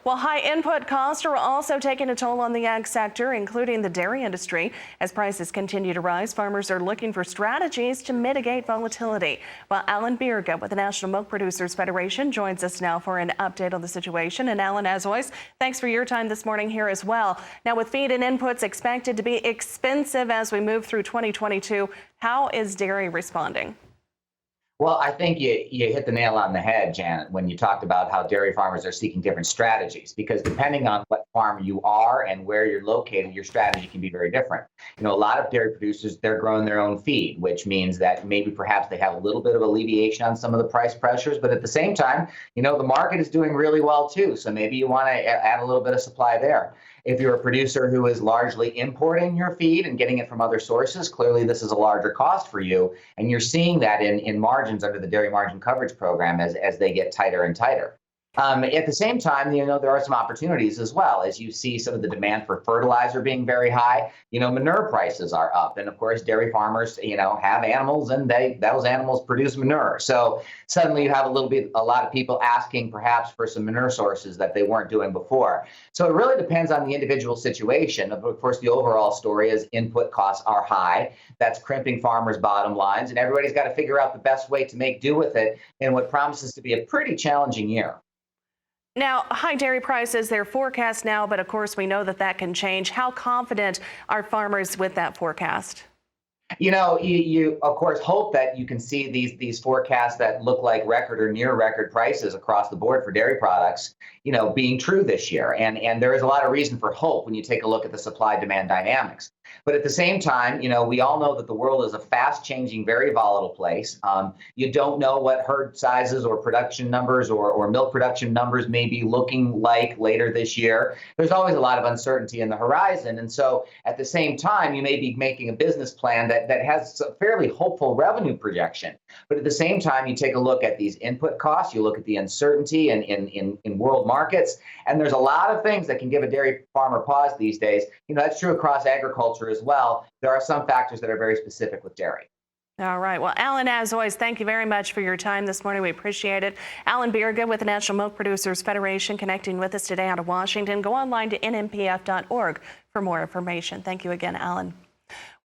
Well, high input costs are also taking a toll on the ag sector, including the dairy industry. As prices continue to rise, farmers are looking for strategies to mitigate volatility. Well, Alan Bjerga with the National Milk Producers Federation joins us now for an update on the situation. And Alan, as always, thanks for your time this morning here as well. Now, with feed and inputs expected to be expensive as we move through 2022, how is dairy responding? Well, I think you hit the nail on the head, Janet, when you talked about how dairy farmers are seeking different strategies, because depending on what farm you are and where you're located, your strategy can be very different. A lot of dairy producers, they're growing their own feed, which means that maybe perhaps they have a little bit of alleviation on some of the price pressures, but at the same time, the market is doing really well too. So maybe you want to add a little bit of supply there. If you're a producer who is largely importing your feed and getting it from other sources, clearly this is a larger cost for you. And you're seeing that in margins under the Dairy Margin Coverage Program as they get tighter and tighter. At the same time, there are some opportunities as well, as you see some of the demand for fertilizer being very high. Manure prices are up. And of course, dairy farmers, have animals and those animals produce manure. So suddenly you have a lot of people asking perhaps for some manure sources that they weren't doing before. So it really depends on the individual situation. Of course, the overall story is input costs are high. That's crimping farmers' bottom lines. And everybody's got to figure out the best way to make do with it in what promises to be a pretty challenging year. Now, high dairy prices, they're forecast now, but of course we know that can change. How confident are farmers with that forecast? You of course hope that you can see these forecasts that look like record or near record prices across the board for dairy products, being true this year. And there is a lot of reason for hope when you take a look at the supply demand dynamics. But at the same time, we all know that the world is a fast changing, very volatile place. You don't know what herd sizes or production numbers or milk production numbers may be looking like later this year. There's always a lot of uncertainty in the horizon. And so at the same time, you may be making a business plan that has a fairly hopeful revenue projection. But at the same time, you take a look at these input costs, you look at the uncertainty in world markets, and there's a lot of things that can give a dairy farmer pause these days. That's true across agriculture as well. There are some factors that are very specific with dairy. All right. Well, Alan, as always, thank you very much for your time this morning. We appreciate it. Alan Bjerga with the National Milk Producers Federation connecting with us today out of Washington. Go online to nmpf.org for more information. Thank you again, Alan.